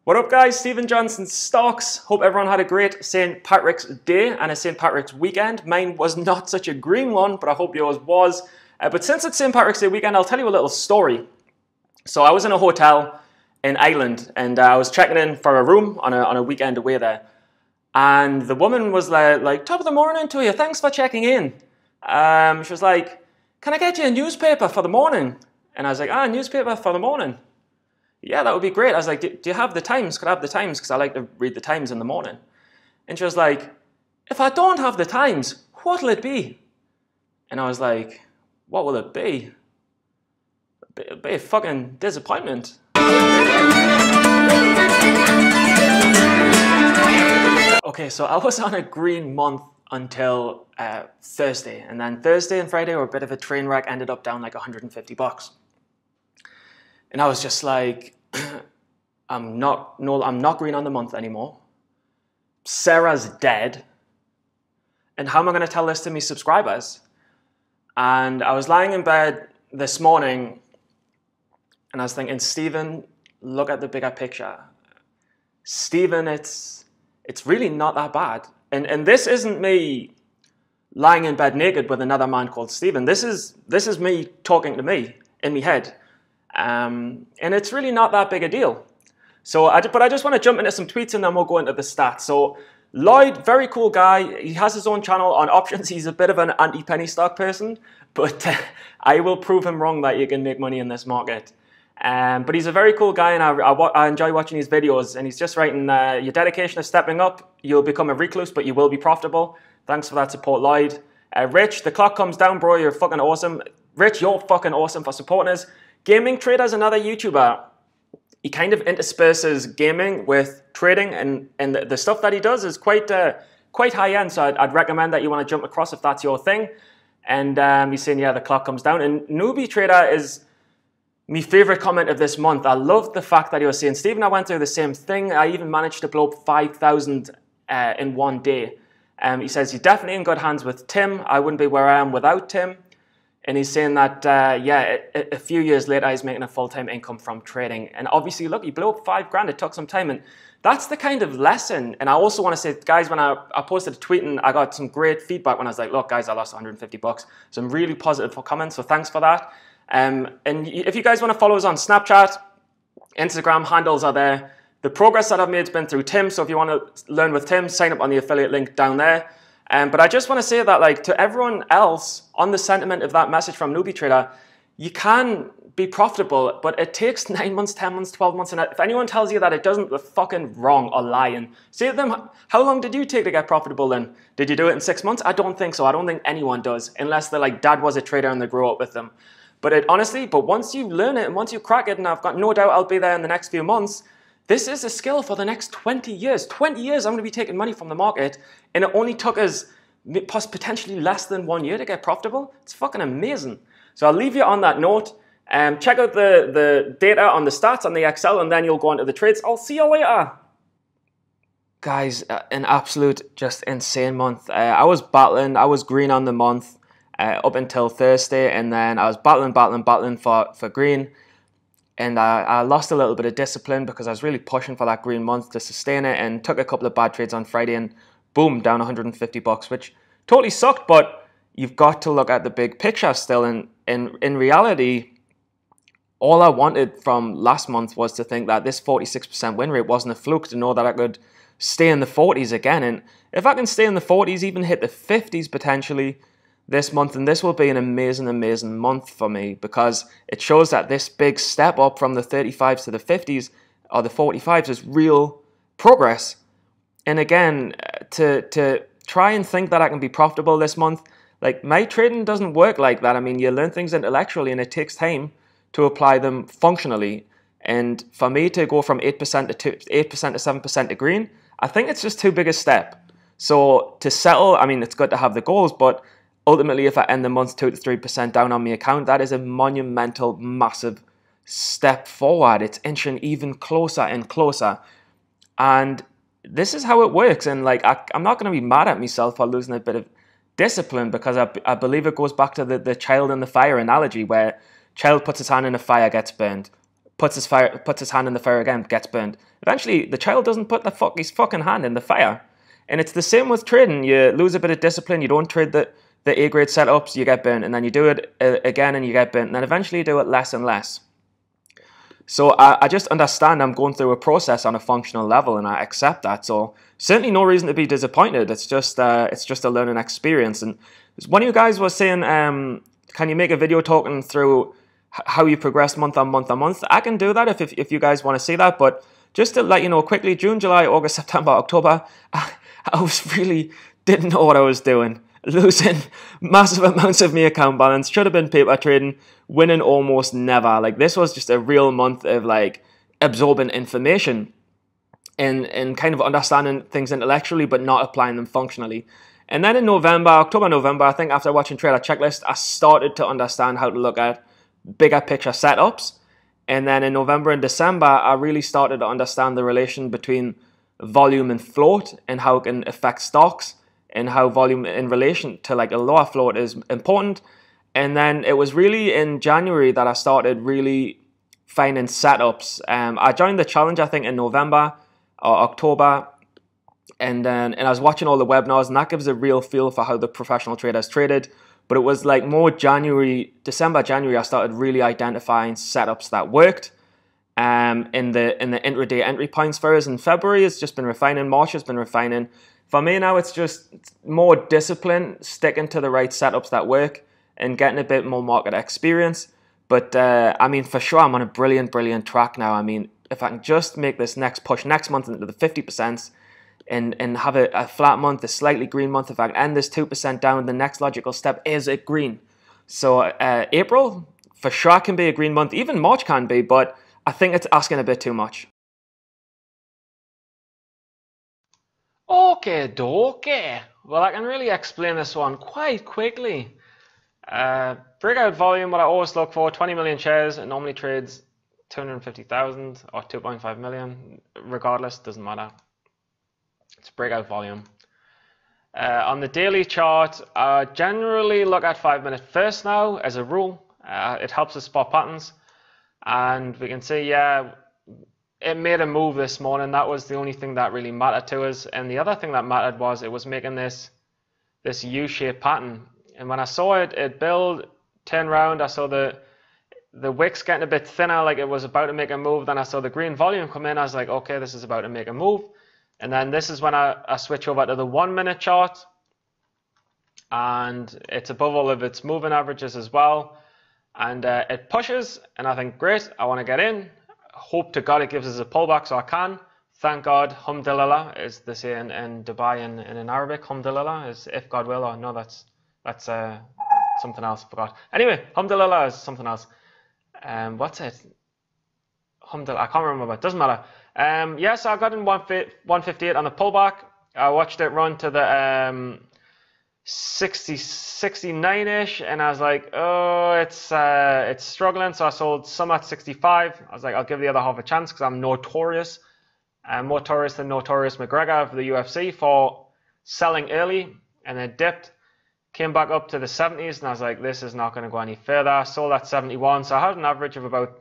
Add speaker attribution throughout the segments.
Speaker 1: What up guys, Stephen Johnson Stocks. Hope everyone had a great St. Patrick's Day and a St. Patrick's weekend. Mine was not such a green one, but I hope yours was. But since it's St. Patrick's Day weekend, I'll tell you a little story. So I was in a hotel in Ireland and I was checking in for a room on a weekend away there. And the woman was like, top of the morning to you, thanks for checking in. She was like, can I get you a newspaper for the morning? And I was like, newspaper for the morning. Yeah, that would be great. I was like, do you have the Times? Could I have the Times? Because I like to read the Times in the morning. And she was like, if I don't have the Times, what'll it be? And I was like, what will it be? It'll be a fucking disappointment. Okay, so I was on a green month until Thursday. And then Thursday and Friday were a bit of a train wreck, ended up down like 150 bucks. And I was just like, I'm not green on the month anymore. Sarah's dead. And how am I going to tell this to my subscribers? And I was lying in bed this morning and I was thinking, Stephen, look at the bigger picture. Stephen, it's really not that bad. And this isn't me lying in bed naked with another man called Stephen. This is me talking to me in my head. And it's really not that big a deal. But I just want to jump into some tweets and then we'll go into the stats. So Lloyd, very cool guy. He has his own channel on options. He's a bit of an anti-penny stock person, but I will prove him wrong that you can make money in this market. But he's a very cool guy and I enjoy watching his videos. And he's just writing, your dedication is stepping up. You'll become a recluse, but you will be profitable. Thanks for that support, Lloyd. Rich, the clock comes down, bro. You're fucking awesome. Rich, you're fucking awesome for supporting us. Gaming Trader is another YouTuber. He kind of intersperses gaming with trading, and the stuff that he does is quite high end. So I'd recommend that you want to jump across if that's your thing. And he's saying, yeah, the clock comes down. And Newbie Trader is my favorite comment of this month. I love the fact that he was saying, Stephen, I went through the same thing. I even managed to blow up 5,000 in one day. He says, you're definitely in good hands with Tim. I wouldn't be where I am without Tim. And he's saying that, a few years later, he's making a full-time income from trading. And obviously, look, he blew up $5,000. It took some time. And that's the kind of lesson. And I also want to say, guys, when I posted a tweet and I got some great feedback when I was like, look, guys, I lost 150 bucks. Some really positive comments. So thanks for that. And if you guys want to follow us on Snapchat, Instagram, handles are there. The progress that I've made has been through Tim. So if you want to learn with Tim, sign up on the affiliate link down there. But I just want to say that, like, to everyone else on the sentiment of that message from Newbie Trader, you can be profitable, but it takes 9 months, 10 months, 12 months. And if anyone tells you that it doesn't, they're fucking wrong or lying. Say to them, how long did you take to get profitable then? Did you do it in 6 months? I don't think so. I don't think anyone does, unless they're like, dad was a trader and they grew up with them. But once you learn it and once you crack it, and I've got no doubt I'll be there in the next few months, this is a skill for the next 20 years. 20 years I'm going to be taking money from the market, and it only took us potentially less than 1 year to get profitable. It's fucking amazing. So I'll leave you on that note. Check out the data on the stats on the Excel, and then you'll go into the trades. I'll see you later. Guys, an absolute just insane month. I was battling. I was green on the month up until Thursday, and then I was battling for green. And I lost a little bit of discipline because I was really pushing for that green month to sustain it, and took a couple of bad trades on Friday and boom, down 150 bucks, which totally sucked. But you've got to look at the big picture still. And in reality, all I wanted from last month was to think that this 46% win rate wasn't a fluke, to know that I could stay in the 40s again. And if I can stay in the 40s, even hit the 50s potentially this month, and this will be an amazing, amazing month for me, because it shows that this big step up from the 35s to the 50s or the 45s is real progress. And again, to try and think that I can be profitable this month, like, my trading doesn't work like that. I mean, you learn things intellectually and it takes time to apply them functionally. And for me to go from 8% to 7% to green, I think it's just too big a step. So to settle, I mean, it's good to have the goals, but ultimately, if I end the month 2 to 3% down on my account, that is a monumental, massive step forward. It's inching even closer and closer. And this is how it works. And like, I'm not going to be mad at myself for losing a bit of discipline, because I believe it goes back to the child in the fire analogy, where child puts his hand in the fire, gets burned. puts his hand in the fire again, gets burned. Eventually, the child doesn't put his fucking hand in the fire. And it's the same with trading. You lose a bit of discipline. You don't trade the A-grade setups, you get burnt. And then you do it again and you get burnt. And then eventually you do it less and less. So I just understand I'm going through a process on a functional level, and I accept that. So certainly no reason to be disappointed. It's just a learning experience. And one of you guys was saying, can you make a video talking through how you progress month on month on month? I can do that if you guys want to see that. But just to let you know quickly, June, July, August, September, October, I was really didn't know what I was doing. Losing massive amounts of my account balance, should have been paper trading, winning almost never. Like, this was just a real month of like absorbing information and kind of understanding things intellectually but not applying them functionally. And then in October, November, I think after watching Trader Checklist, I started to understand how to look at bigger picture setups. And then in November and December, I really started to understand the relation between volume and float and how it can affect stocks, and how volume in relation to like a lower float is important. And then it was really in January that I started really finding setups. I joined the challenge, I think, in November or October. And I was watching all the webinars, and that gives a real feel for how the professional traders traded. But it was like more December, January, I started really identifying setups that worked. In the intraday entry points for us. In February, it's just been refining. March has been refining. For me now, it's just more discipline, sticking to the right setups that work, and getting a bit more market experience. But I mean, for sure, I'm on a brilliant track now. I mean, if I can just make this next push next month into the 50%, and have a flat month, a slightly green month, if I can end this 2% down, the next logical step is a green. So April, for sure, can be a green month. Even March can be, but I think it's asking a bit too much. Okay, dokie. Well, I can really explain this one quite quickly. Breakout volume, what I always look for, 20 million shares. It normally trades 250,000 or 2.5 million. Regardless, doesn't matter. It's breakout volume. On the daily chart, I generally look at 5-minute first now as a rule. It helps us spot patterns. And we can see, yeah, it made a move this morning. That was the only thing that really mattered to us. And the other thing that mattered was it was making this U-shaped pattern. And when I saw it build, turn around, I saw the wicks getting a bit thinner, like it was about to make a move. Then I saw the green volume come in. I was like, okay, this is about to make a move. And then this is when I switch over to the 1-minute chart. And it's above all of its moving averages as well. And it pushes, and I think, great, I want to get in. Hope to God it gives us a pullback so I can. Thank God, Hamdulillah is the saying in Dubai in Arabic. Hamdulillah is if God will, or no, that's something else, I forgot. Anyway, Hamdulillah is something else. What's it? Hamdulillah, I can't remember, but it doesn't matter. Yeah, so I got in 158 on the pullback. I watched it run to the 69-ish, and I was like, oh, it's struggling. So I sold some at 65. I was like, I'll give the other half a chance because I'm notorious. I'm more notorious than Notorious McGregor of the UFC for selling early, and then dipped, came back up to the 70s, and I was like, this is not going to go any further. I sold at 71, so I had an average of about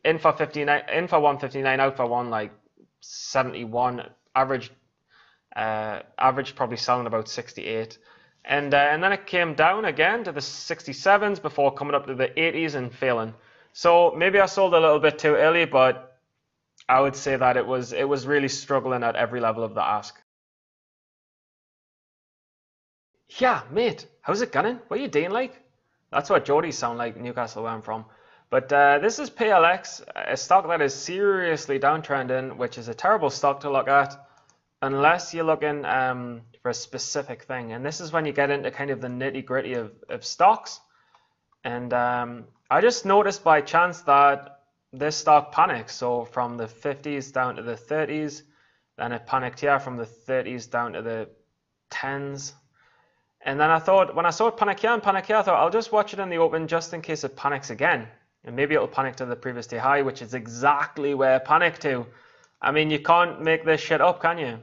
Speaker 1: in for 59, in for 159, out for 171. Average probably selling about 68. And then it came down again to the 67s before coming up to the 80s and failing. So maybe I sold a little bit too early, but I would say that it was really struggling at every level of the ask. Yeah, mate, how's it going? What are you doing like? That's what Jodies sound like, Newcastle, where I'm from. But this is PLX, a stock that is seriously downtrending, which is a terrible stock to look at unless you're looking for a specific thing. And this is when you get into kind of the nitty-gritty of stocks. And I just noticed by chance that this stock panicked. So from the 50s down to the 30s, then it panicked here from the 30s down to the 10s. And then I thought, when I saw it panic here and panic here, I thought I'll just watch it in the open just in case it panics again. And maybe it'll panic to the previous day high, which is exactly where it panicked to. I mean, you can't make this shit up, can you?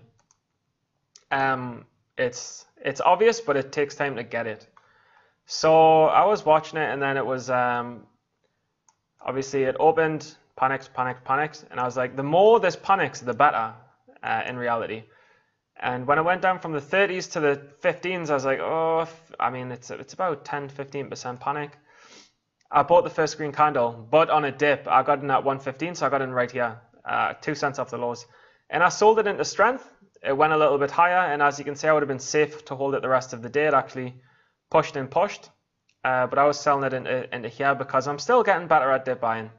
Speaker 1: It's obvious, but it takes time to get it. So I was watching it, and then it was obviously it opened, panics, panics, panics. And I was like, the more this panics, the better in reality. And when I went down from the 30s to the 15s, I was like, oh, I mean, it's about 10, 15% panic. I bought the first green candle, but on a dip. I got in at 115, so I got in right here, 2 cents off the lows. And I sold it into strength. It went a little bit higher, and as you can see, I would have been safe to hold it the rest of the day. It actually pushed and pushed, but I was selling it into here because I'm still getting better at dip buying.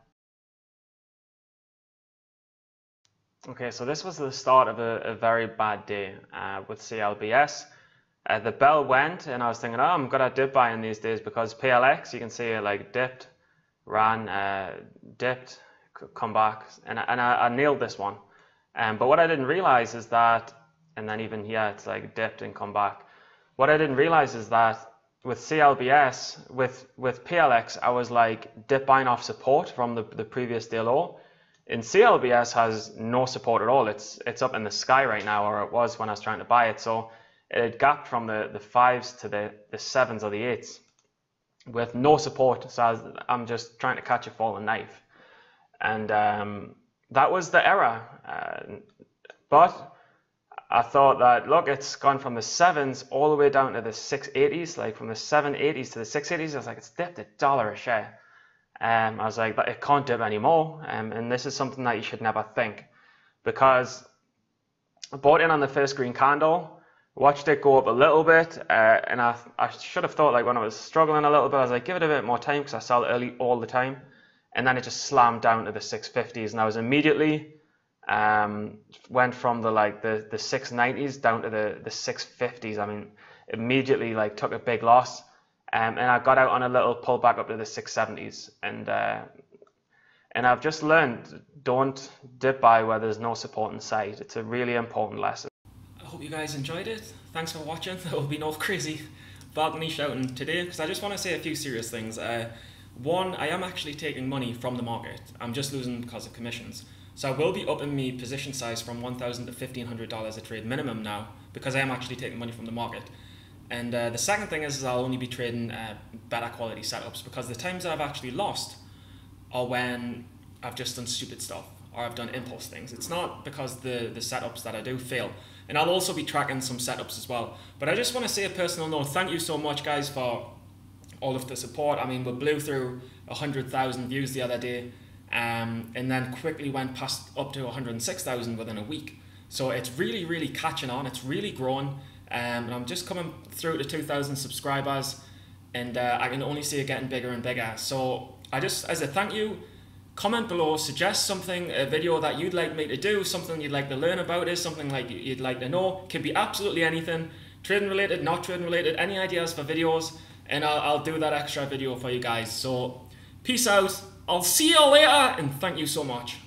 Speaker 1: Okay, so this was the start of a very bad day with CLBS. The bell went, and I was thinking, oh, I'm good at dip buying these days because PLX, you can see it like dipped, ran, dipped, come back, and I nailed this one. But what I didn't realize is that, and then even here, it's like dipped and come back. What I didn't realize is that with CLBS, with PLX, I was like dip buying off support from the previous day low. And CLBS has no support at all. It's up in the sky right now, or it was when I was trying to buy it. So it had gapped from the 5s to the 7s or the 8s with no support. So I'm just trying to catch a falling knife. And that was the error. But I thought that, look, it's gone from the 7s all the way down to the 680s, like from the 780s to the 680s. I was like, it's dipped $1 a share. I was like, but it can't dip anymore. And this is something that you should never think, because I bought in on the first green candle, watched it go up a little bit, and I should have thought, like, when I was struggling a little bit, I was like, give it a bit more time because I sell early all the time. And then it just slammed down to the 650s, and I was immediately went from the 690s down to the 650s. I mean, immediately like took a big loss. And I got out on a little pullback up to the 670s, and I've just learned, don't dip buy where there's no support in sight. It's a really important lesson. I hope you guys enjoyed it. Thanks for watching. There will be no crazy balcony shouting today, because I just want to say a few serious things. One, I am actually taking money from the market. I'm just losing because of commissions. So I will be upping my position size from $1,000 to $1,500 a trade minimum now, because I am actually taking money from the market. And the second thing is I'll only be trading better quality setups, because the times that I've actually lost are when I've just done stupid stuff or I've done impulse things. It's not because the setups that I do fail. And I'll also be tracking some setups as well. But I just want to say a personal note, thank you so much, guys, for all of the support. I mean, we blew through 100,000 views the other day, and then quickly went past up to 106,000 within a week. So it's really, really catching on. It's really growing. And I'm just coming through to 2,000 subscribers, and I can only see it getting bigger and bigger. So I just, as a thank you, comment below, suggest something, a video that you'd like me to do, something you'd like to learn about, is something like you'd like to know. Can be absolutely anything, trading related, not trading related, any ideas for videos, and I'll do that extra video for you guys. So peace out, I'll see you later, and thank you so much.